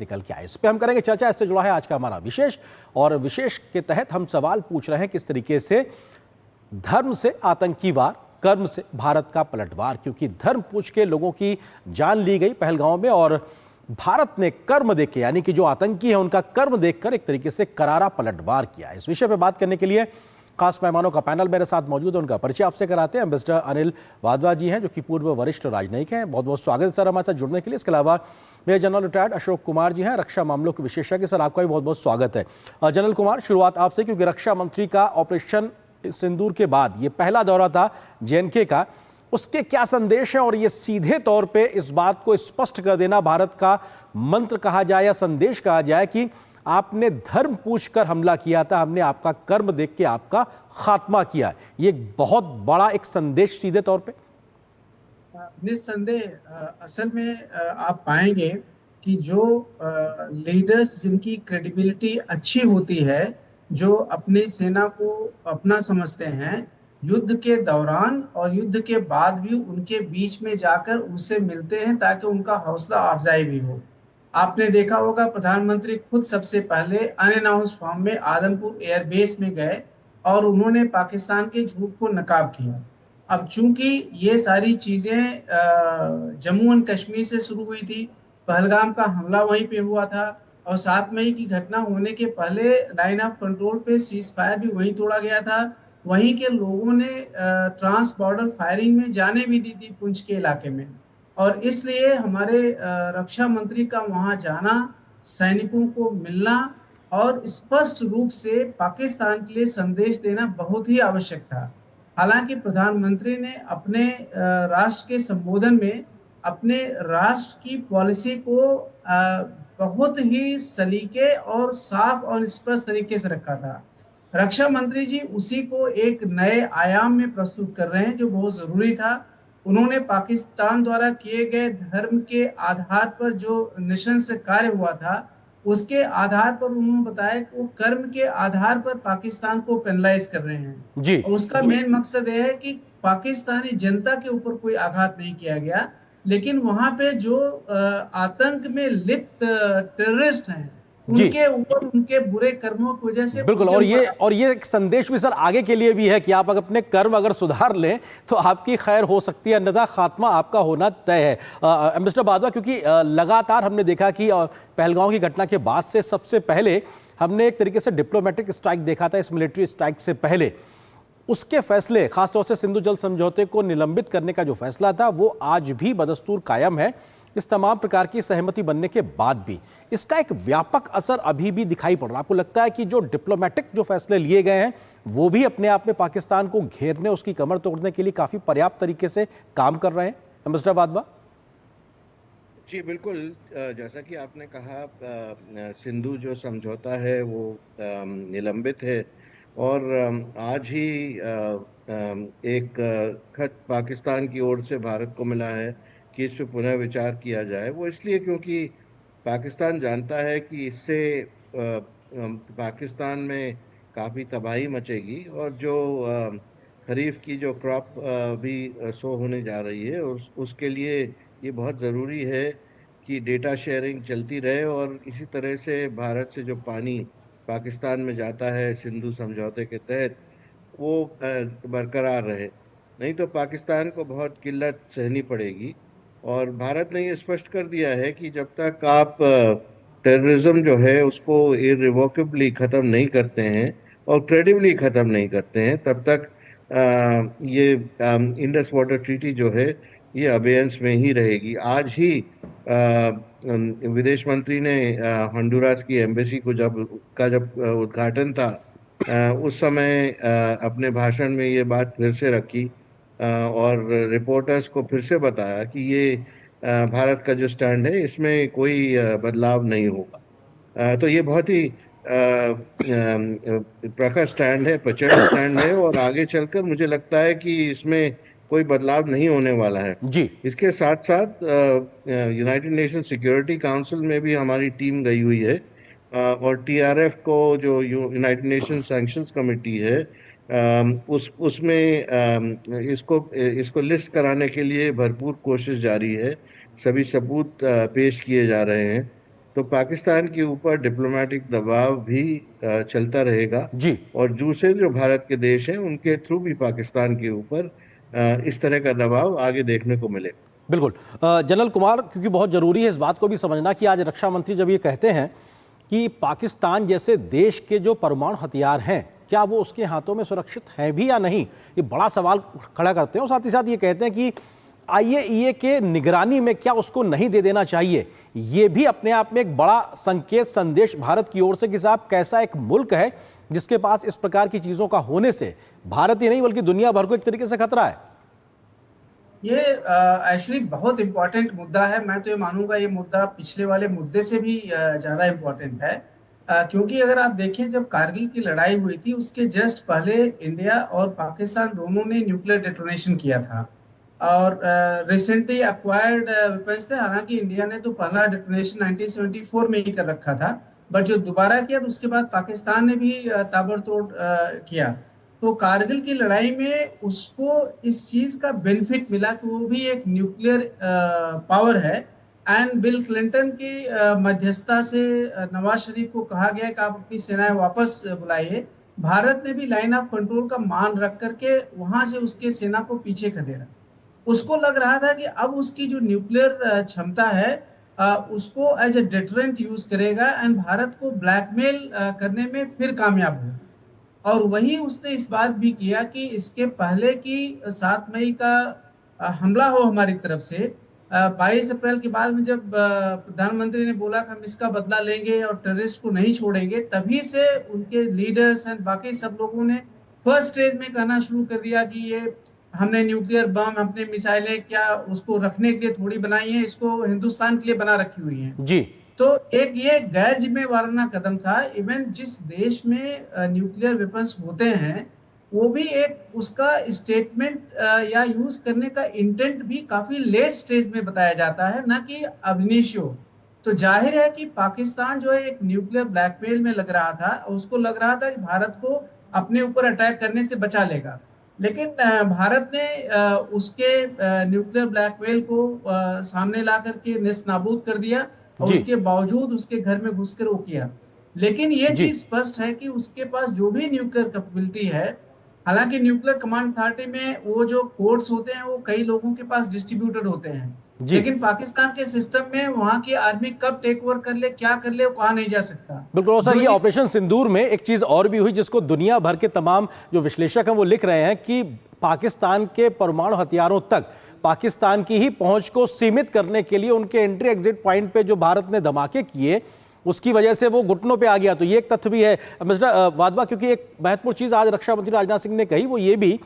निकल के आए। इस पे हम करेंगे चर्चा। इससे जुड़ा है आज का हमारा विशेष, और विशेष के तहत हम सवाल पूछ रहे हैं किस तरीके से धर्म से आतंकी वार, कर्म से भारत का पलटवार। क्योंकि धर्म पूछ के लोगों की जान ली गई पहलगांव में, और भारत ने कर्म देख के, यानी कि जो आतंकी है उनका कर्म देखकर एक तरीके से करारा पलटवार किया। इस विषय पर बात करने के लिए खास मेहमानों का पैनल मेरे साथ मौजूद है। उनका परिचय आपसे कराते हैं। एम्बेसडर अनिल वाधवा जी हैं, जो कि पूर्व वरिष्ठ राजनयिक हैं। बहुत बहुत स्वागत है सर हमारे साथ जुड़ने के लिए। इसके अलावा major general retired Ashok Kumar ji हैं, रक्षा मामलों के विशेषज्ञ। सर आपका भी बहुत बहुत स्वागत है। जनरल कुमार, शुरुआत आपसे, क्योंकि रक्षा मंत्री का ऑपरेशन सिंदूर के बाद ये पहला दौरा था जेएनके का। उसके क्या संदेश है, और ये सीधे तौर पे इस बात को स्पष्ट कर देना भारत का मंत्र कहा जाए या संदेश कहा जाए कि आपने धर्म पूछकर हमला किया था, हमने आपका कर्म देख के आपका खात्मा किया। ये बहुत बड़ा एक संदेश सीधे तौर पे। निस्संदेह असल में आप पाएंगे कि जो लीडर्स जिनकी क्रेडिबिलिटी अच्छी होती है, जो अपनी सेना को अपना समझते हैं, युद्ध के दौरान और युद्ध के बाद भी उनके बीच में जाकर उनसे मिलते हैं ताकि उनका हौसला अफजाई भी हो। आपने देखा होगा प्रधानमंत्री खुद सबसे पहले अनअनाउंस्ड फॉर्म में आदमपुर एयरबेस में गए और उन्होंने पाकिस्तान के झूठ को नकाब किया। अब चूंकि ये सारी चीजें जम्मू एंड कश्मीर से शुरू हुई थी, पहलगाम का हमला वहीं पे हुआ था, और 7 मई की घटना होने के पहले लाइन ऑफ कंट्रोल पे सीज फायर भी वहीं तोड़ा गया था। वहीं के लोगों ने ट्रांस बॉर्डर फायरिंग में जाने भी दी थी पुंछ के इलाके में। और इसलिए हमारे रक्षा मंत्री का वहां जाना, सैनिकों को मिलना और स्पष्ट रूप से पाकिस्तान के लिए संदेश देना बहुत ही आवश्यक था। हालांकि प्रधानमंत्री ने अपने राष्ट्र के संबोधन में अपने राष्ट्र की पॉलिसी को बहुत ही सलीके और साफ और स्पष्ट तरीके से रखा था। रक्षा मंत्री जी उसी को एक नए आयाम में प्रस्तुत कर रहे हैं, जो बहुत जरूरी था। उन्होंने पाकिस्तान द्वारा किए गए धर्म के आधार पर जो नृशंस कार्य हुआ था, उसके आधार पर उन्होंने बताया कि वो कर्म के आधार पर पाकिस्तान को पेनलाइज कर रहे हैं। जी और उसका मेन मकसद यह है कि पाकिस्तानी जनता के ऊपर कोई आघात नहीं किया गया, लेकिन वहां पे जो आतंक में लिप्त टेररिस्ट हैं, जी उनके ऊपर उनके बुरे कर्मों की वजह से बिल्कुल। उनके और ये एक संदेश भी सर आगे के लिए भी है कि आप अगर अपने कर्म अगर सुधार लें तो आपकी खैर हो सकती है, अन्यथा खात्मा आपका होना तय है। एम्बेसडर वाधवा, क्योंकि लगातार हमने देखा कि पहलगांव की घटना के बाद से सबसे पहले हमने एक तरीके से डिप्लोमेटिक स्ट्राइक देखा था। इस मिलिट्री स्ट्राइक से पहले उसके फैसले, खासतौर से सिंधु जल समझौते को निलंबित करने का जो फैसला था, वो आज भी बदस्तूर कायम है। इस तमाम प्रकार की सहमति बनने के बाद भी इसका एक व्यापक असर अभी भी दिखाई पड़ रहा है। आपको लगता है कि जो डिप्लोमेटिक जो फैसले लिए गए हैं वो भी अपने आप में पाकिस्तान को घेरने, उसकी कमर तोड़ने के लिए काफी पर्याप्त तरीके से काम कर रहे हैं? एम्बेसडर वाधवा जी बिल्कुल। जैसा कि आपने कहा, सिंधु जो समझौता है वो निलंबित है, और आज ही एक खत पाकिस्तान की ओर से भारत को मिला है कि इस पर पुनः विचार किया जाए। वो इसलिए क्योंकि पाकिस्तान जानता है कि इससे पाकिस्तान में काफ़ी तबाही मचेगी, और जो खरीफ की जो क्रॉप भी सो होने जा रही है, उसके लिए ये बहुत ज़रूरी है कि डेटा शेयरिंग चलती रहे, और इसी तरह से भारत से जो पानी पाकिस्तान में जाता है सिंधु समझौते के तहत, वो बरकरार रहे। नहीं तो पाकिस्तान को बहुत किल्लत सहनी पड़ेगी। और भारत ने ये स्पष्ट कर दिया है कि जब तक आप टेररिज्म जो है उसको इररिवोकेबली ख़त्म नहीं करते हैं और क्रेडिबली ख़त्म नहीं करते हैं, तब तक ये इंडस वाटर ट्रीटी जो है ये अबेयंस में ही रहेगी। आज ही विदेश मंत्री ने हंडुरास की एम्बेसी को जब उद्घाटन था, उस समय अपने भाषण में ये बात फिर से रखी, और रिपोर्टर्स को फिर से बताया कि ये भारत का जो स्टैंड है इसमें कोई बदलाव नहीं होगा। तो ये बहुत ही प्रखर स्टैंड है, प्रचंड स्टैंड है, और आगे चलकर मुझे लगता है कि इसमें कोई बदलाव नहीं होने वाला है। जी इसके साथ साथ यूनाइटेड नेशन सिक्योरिटी काउंसिल में भी हमारी टीम गई हुई है, और टीआरएफ को जो यूनाइटेड नेशन सैंक्शंस कमेटी है, उसमें इसको लिस्ट कराने के लिए भरपूर कोशिश जारी है। सभी सबूत पेश किए जा रहे हैं। तो पाकिस्तान के ऊपर डिप्लोमेटिक दबाव भी चलता रहेगा, जी और दूसरे जो भारत के देश हैं उनके थ्रू भी पाकिस्तान के ऊपर इस तरह का दबाव आगे देखने को मिलेगा। बिल्कुल। जनरल कुमार, क्योंकि बहुत जरूरी है इस बात को भी समझना कि आज रक्षा मंत्री जब ये कहते हैं कि पाकिस्तान जैसे देश के जो परमाणु हथियार हैं, क्या वो उसके हाथों में सुरक्षित हैं भी या नहीं, ये बड़ा सवाल खड़ा करते हैं। और साथ ही साथ ये कहते हैं कि आईएईए के निगरानी में क्या उसको नहीं दे देना चाहिए। ये भी अपने आप में एक बड़ा संकेत, संदेश भारत की ओर से कि साहब कैसा एक मुल्क है जिसके पास इस प्रकार की चीजों का होने से भारत ही नहीं बल्कि दुनिया भर को एक तरीके से खतरा है। ये एक्चुअली बहुत इम्पोर्टेंट मुद्दा है। मैं तो ये मानूंगा ये मुद्दा पिछले वाले मुद्दे से भी ज़्यादा इम्पोर्टेंट है। क्योंकि अगर आप देखें, जब कारगिल की लड़ाई हुई थी उसके जस्ट पहले इंडिया और पाकिस्तान दोनों ने न्यूक्लियर डेटोनेशन किया था। और रिसेंटली एक्वायर्ड वेपन्स थे। हालांकि इंडिया ने तो पहला डेटोनेशन 1974 में ही कर रखा था, बट जो दोबारा किया तो उसके बाद पाकिस्तान ने भी ताबड़तोड़ किया। तो कारगिल की लड़ाई में उसको इस चीज का बेनिफिट मिला कि वो भी एक न्यूक्लियर पावर है। एंड बिल क्लिंटन की मध्यस्थता से नवाज शरीफ को कहा गया कि आप अपनी सेनाएं वापस बुलाइए। भारत ने भी लाइन ऑफ कंट्रोल का मान रख करके वहां से उसके सेना को पीछे खदेड़ा। उसको लग रहा था कि अब उसकी जो न्यूक्लियर क्षमता है उसको एज ए डेटरेंट यूज करेगा एंड भारत को ब्लैकमेल करने में फिर कामयाब हो। और वही उसने इस बार भी किया कि इसके पहले की 7 मई का हमला हो हमारी तरफ से, 22 अप्रैल के बाद में जब प्रधानमंत्री ने बोला कि हम इसका बदला लेंगे और टेररिस्ट को नहीं छोड़ेंगे, तभी से उनके लीडर्स एंड बाकी सब लोगों ने फर्स्ट स्टेज में कहना शुरू कर दिया कि ये हमने न्यूक्लियर बम, हमने मिसाइलें क्या उसको रखने के लिए थोड़ी बनाई है, इसको हिंदुस्तान के लिए बना रखी हुई है। जी तो एक ये गैर जिम्मेवाराना कदम था। इवन जिस देश में न्यूक्लियर वेपन्स होते हैं वो भी एक उसका स्टेटमेंट या यूज करने का इंटेंट भी काफी लेट स्टेज में बताया जाता है, ना कि अब इनिशियो। तो जाहिर है कि पाकिस्तान जो है एक न्यूक्लियर ब्लैकमेल में लग रहा था। उसको लग रहा था कि भारत को अपने ऊपर अटैक करने से बचा लेगा। लेकिन भारत ने उसके न्यूक्लियर ब्लैकमेल को सामने ला करके नेस्त नाबूद कर दिया और जी उसके बावजूद उसके घर में घुसकर वो किया। लेकिन ये जी चीज स्पष्ट है कि उसके पास जो भी न्यूक्लियर कैपेबिलिटी है, हालांकि न्यूक्लियर कमांड अथॉरिटी में वो जो कोड्स होते हैं वो कई लोगों के पास डिस्ट्रीब्यूटेड होते हैं। जी लेकिन पाकिस्तान के सिस्टम में वहां की आर्मी कब टेक ओवर कर ले, क्या कर ले, वो कहा नहीं जा सकता। बिल्कुल। और सर, जो ये चीज ऑपरेशन सिंदूर में एक चीज और भी हुई जिसको दुनिया भर के तमाम जो विश्लेषक हैं वो लिख रहे हैं कि पाकिस्तान के परमाणु हथियारों तक पाकिस्तान की ही पहुंच को सीमित करने के लिए उनके एंट्री एग्जिट पॉइंट पे जो भारत ने धमाके किए उसकी वजह से वो घुटनों पे आ गया। तो ये एक तथ्य भी है मिस्टर वाधवा, क्योंकि एक महत्वपूर्ण चीज आज रक्षा मंत्री राजनाथ सिंह ने कही, वो ये भी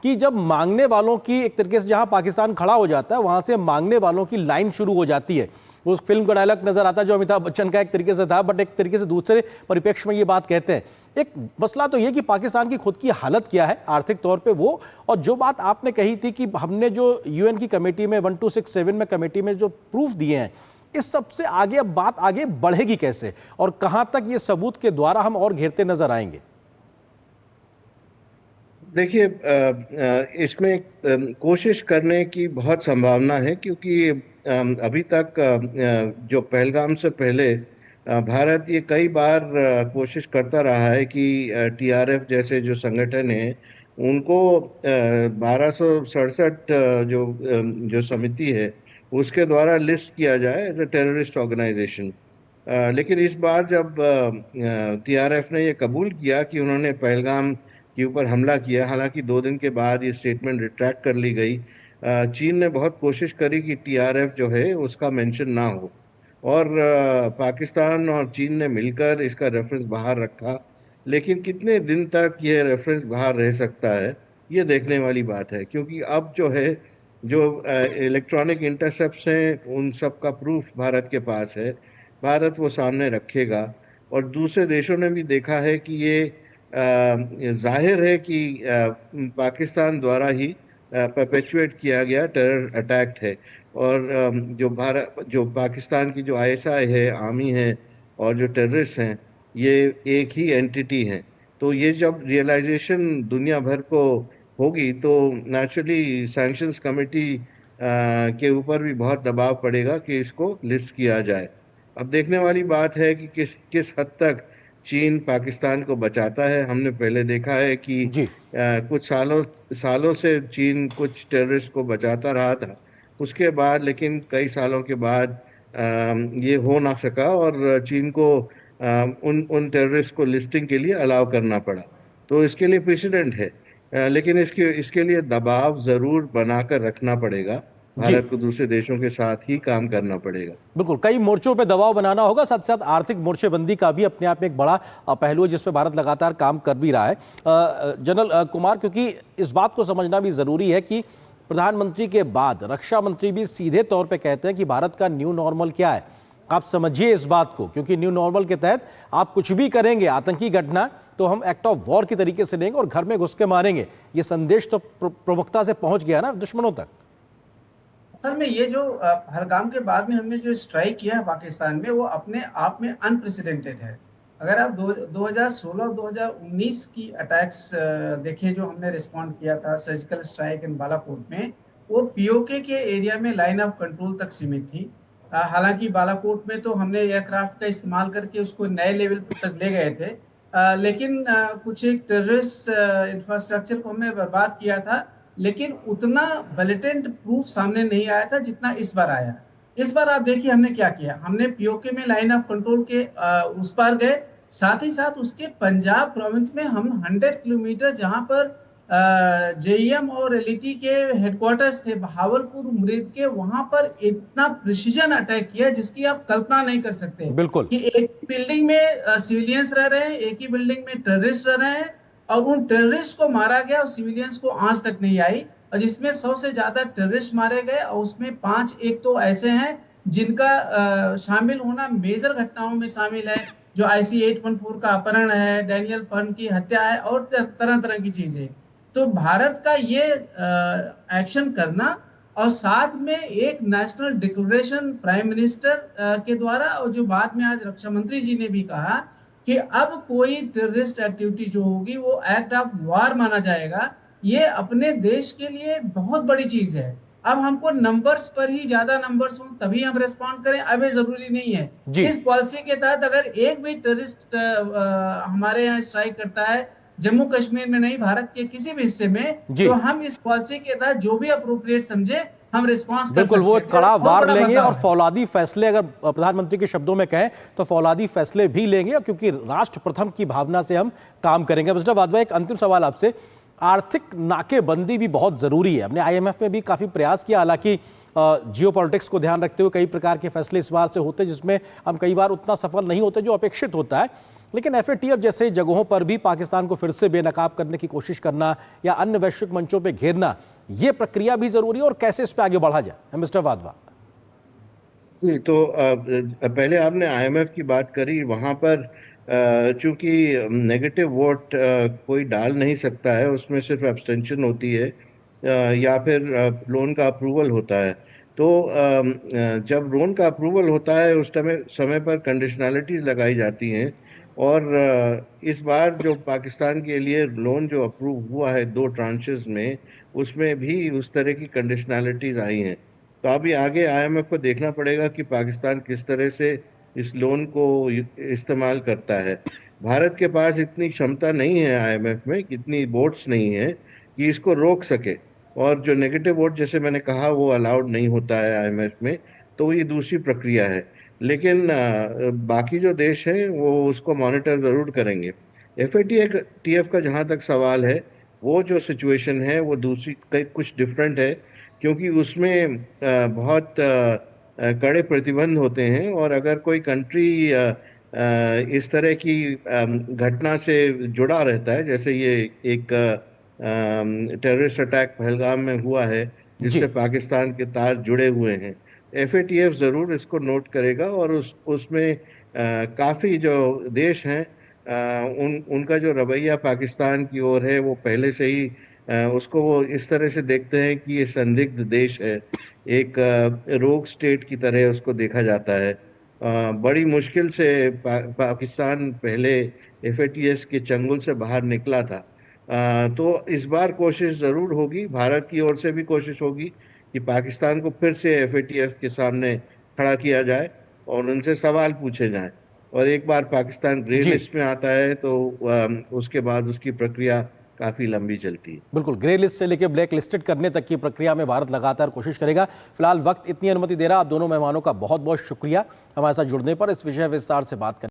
कि जब मांगने वालों की एक तरीके से जहां पाकिस्तान खड़ा हो जाता है वहां से मांगने वालों की लाइन शुरू हो जाती है। उस फिल्म का डायलॉग नजर आता है जो अमिताभ बच्चन का एक तरीके से था, बट एक तरीके से दूसरे परिप्रेक्ष्य में ये बात कहते हैं। एक मसला तो ये कि पाकिस्तान की खुद की हालत क्या है आर्थिक तौर पे वो, और जो बात आपने कही थी कि हमने जो यूएन की कमेटी में 1267 में कमेटी में जो प्रूफ दिए हैं, इस सबसे आगे अब बात आगे बढ़ेगी कैसे और कहां तक ये सबूत के द्वारा हम और घेरते नजर आएंगे? देखिए, इसमें कोशिश करने की बहुत संभावना है, क्योंकि अभी तक जो पहलगाम से पहले भारत ये कई बार कोशिश करता रहा है कि टीआरएफ जैसे जो संगठन है उनको 1267 जो समिति है उसके द्वारा लिस्ट किया जाए एज ए टेररिस्ट ऑर्गेनाइजेशन। लेकिन इस बार जब टीआरएफ ने ये कबूल किया कि उन्होंने पहलगाम के ऊपर हमला किया, हालांकि 2 दिन के बाद ये स्टेटमेंट रिट्रैक्ट कर ली गई। चीन ने बहुत कोशिश करी कि टीआरएफ जो है उसका मेंशन ना हो, और पाकिस्तान और चीन ने मिलकर इसका रेफरेंस बाहर रखा। लेकिन कितने दिन तक ये रेफरेंस बाहर रह सकता है ये देखने वाली बात है, क्योंकि अब जो है जो इलेक्ट्रॉनिक इंटरसेप्ट्स हैं उन सब का प्रूफ भारत के पास है। भारत वो सामने रखेगा, और दूसरे देशों ने भी देखा है कि ये जाहिर है कि पाकिस्तान द्वारा ही परपेचुएट किया गया टेरर अटैक है। और जो पाकिस्तान की जो आईएसआई है, आर्मी है, और जो टेररिस्ट हैं ये एक ही एंटिटी हैं। तो ये जब रियलाइजेशन दुनिया भर को होगी तो नेचुरली सैंक्शंस कमेटी के ऊपर भी बहुत दबाव पड़ेगा कि इसको लिस्ट किया जाए। अब देखने वाली बात है कि किस किस हद तक चीन पाकिस्तान को बचाता है। हमने पहले देखा है कि जी। कुछ सालों सालों से चीन कुछ टेररिस्ट को बचाता रहा था। उसके बाद लेकिन कई सालों के बाद ये हो ना सका और चीन को उन उन टेररिस्ट को लिस्टिंग के लिए अलाउ करना पड़ा। तो इसके लिए प्रेसिडेंट है। लेकिन इसके इसके लिए दबाव जरूर बनाकर रखना पड़ेगा। जी, भारत को दूसरे देशों के साथ ही काम करना पड़ेगा। बिल्कुल कई मोर्चों पे दबाव बनाना होगा, साथ साथ आर्थिक मोर्चेबंदी का भी अपने आप में एक बड़ा पहलू है जिस पे भारत लगातार काम कर भी रहा है। जनरल कुमार, क्योंकि इस बात को समझना भी जरूरी है कि प्रधानमंत्री के बाद रक्षा मंत्री भी सीधे तौर पे कहते हैं कि भारत का न्यू नॉर्मल क्या है। आप समझिए इस बात को, क्योंकि न्यू नॉर्मल के तहत आप कुछ भी करेंगे, आतंकी घटना तो हम एक्ट ऑफ वॉर की तरीके से लेंगे और घर में घुस के मारेंगे। ये संदेश तो प्रमुखता से पहुंच गया ना दुश्मनों तक। असल में ये जो पहलगाम के बाद में हमने जो स्ट्राइक किया है पाकिस्तान में, वो अपने आप में अनप्रेसिडेंटेड है। अगर आप 2016 और 2019 की अटैक्स देखें, जो हमने रिस्पॉन्ड किया था सर्जिकल स्ट्राइक इन बालाकोट में, वो पीओके के एरिया में लाइन ऑफ कंट्रोल तक सीमित थी। हालांकि बालाकोट में तो हमने एयरक्राफ्ट का इस्तेमाल करके उसको नए लेवल तक ले गए थे, लेकिन कुछ एक टेररिस्ट इंफ्रास्ट्रक्चर को हमने बर्बाद किया था। लेकिन उतना ब्लेटेंट प्रूफ सामने नहीं आया था जितना इस बार आया। इस बार आप देखिए हमने क्या किया। हमने पीओके में लाइन ऑफ कंट्रोल के उस पार गए, साथ ही साथ उसके पंजाब प्रोविंस में हम 100 किलोमीटर, जहां पर जेईएम और एलईटी के हेडक्वार्टर्स थे बहावलपुर मुरीद के, वहां पर इतना प्रिसीजन अटैक किया जिसकी आप कल्पना नहीं कर सकते। बिल्कुल। कि एक ही बिल्डिंग में सिविलियंस रह रहे हैं, एक ही बिल्डिंग में टेररिस्ट रह रहे हैं, और उन टेररिस्ट को मारा गया और सिविलियंस को आंच तक नहीं आई। और जिसमें 100 से ज्यादा टेररिस्ट मारे गए, और उसमें 5 एक तो ऐसे हैं जिनका शामिल होना मेजर घटनाओं में शामिल है, जो IC 814 का अपहरण है, डैनियल फर्न की हत्या है, और तरह तरह की चीजें। तो भारत का ये एक्शन करना, और साथ में एक नेशनल डिक्लेरेशन प्राइम मिनिस्टर के द्वारा, और जो बाद में आज रक्षा मंत्री जी ने भी कहा कि अब कोई टेररिस्ट एक्टिविटी जो होगी वो एक्ट ऑफ वार माना जाएगा। ये अपने देश के लिए बहुत बड़ी चीज है। अब हमको नंबर्स पर ही, ज्यादा नंबर्स हो तभी हम रेस्पॉन्ड करें, अब ये जरूरी नहीं है। जी। इस पॉलिसी के तहत अगर एक भी टेररिस्ट हमारे यहाँ स्ट्राइक करता है, जम्मू कश्मीर में नहीं, भारत के किसी भी हिस्से में, जी, तो हम इस पॉलिसी के तहत जो भी अप्रोप्रिएट समझे हम रिस्पॉन्स कर बिल्कुल सकते वो हैं। एक तो कड़ा बहुत वार बड़ा लेंगे बदलाव और है। फौलादी फैसले, अगर प्रधानमंत्री के शब्दों में कहें तो फौलादी फैसले भी लेंगे, क्योंकि राष्ट्र प्रथम की भावना से हम काम करेंगे। मिस्टर वाधवा, एक अंतिम सवाल आपसे। आर्थिक नाकेबंदी भी बहुत जरूरी है। हमने IMF में भी काफी प्रयास किया, हालांकि जियो पॉलिटिक्स को ध्यान रखते हुए कई प्रकार के फैसले इस बार से होते जिसमें हम कई बार उतना सफल नहीं होते जो अपेक्षित होता है। लेकिन FATF जैसे जगहों पर भी पाकिस्तान को फिर से बेनकाब करने की कोशिश करना या अन्य वैश्विक मंचों पर घेरना, ये प्रक्रिया भी जरूरी है, और कैसे इस पर आगे बढ़ा जाए? मिस्टर वाधवा जी, तो पहले आपने IMF की बात करी। वहां पर चूंकि नेगेटिव वोट कोई डाल नहीं सकता है, उसमें सिर्फ एब्सटेंशन होती है या फिर लोन का अप्रूवल होता है। तो जब लोन का अप्रूवल होता है उस समय समय पर कंडीशनैलिटीज लगाई जाती हैं। और इस बार जो पाकिस्तान के लिए लोन जो अप्रूव हुआ है 2 ट्रांचेस में, उसमें भी उस तरह की कंडीशनैलिटीज आई हैं। तो अभी आगे IMF को देखना पड़ेगा कि पाकिस्तान किस तरह से इस लोन को इस्तेमाल करता है। भारत के पास इतनी क्षमता नहीं है IMF में, कितनी वोट्स नहीं है कि इसको रोक सके। और जो नेगेटिव वोट, जैसे मैंने कहा, वो अलाउड नहीं होता है IMF में। तो ये दूसरी प्रक्रिया है। लेकिन बाकी जो देश हैं वो उसको मॉनिटर जरूर करेंगे। FATF का जहाँ तक सवाल है, वो जो सिचुएशन है वो दूसरी कई कुछ डिफरेंट है, क्योंकि उसमें बहुत कड़े प्रतिबंध होते हैं। और अगर कोई कंट्री इस तरह की घटना से जुड़ा रहता है, जैसे ये एक टेररिस्ट अटैक पहलगाम में हुआ है जिससे जी, पाकिस्तान के तार जुड़े हुए हैं, FATF जरूर इसको नोट करेगा। और उसमें काफी जो देश हैं, उनका जो रवैया पाकिस्तान की ओर है वो पहले से ही उसको वो इस तरह से देखते हैं कि ये संदिग्ध देश है, एक रोग स्टेट की तरह उसको देखा जाता है। बड़ी मुश्किल से पाकिस्तान पहले FATF के चंगुल से बाहर निकला था। तो इस बार कोशिश जरूर होगी, भारत की ओर से भी कोशिश होगी कि पाकिस्तान को फिर से FATF के सामने खड़ा किया जाए। और उनसे सवाल पूछे जाएं। और एक बार पाकिस्तान ग्रे जी। लिस्ट में आता है तो उसके बाद उसकी प्रक्रिया काफी लंबी चलती है। बिल्कुल, ग्रे लिस्ट से लेकर ब्लैक लिस्टेड करने तक की प्रक्रिया में भारत लगातार कोशिश करेगा। फिलहाल वक्त इतनी अनुमति दे रहा। आप दोनों मेहमानों का बहुत बहुत शुक्रिया हमारे साथ जुड़ने पर, इस विषय विस्तार से बात करने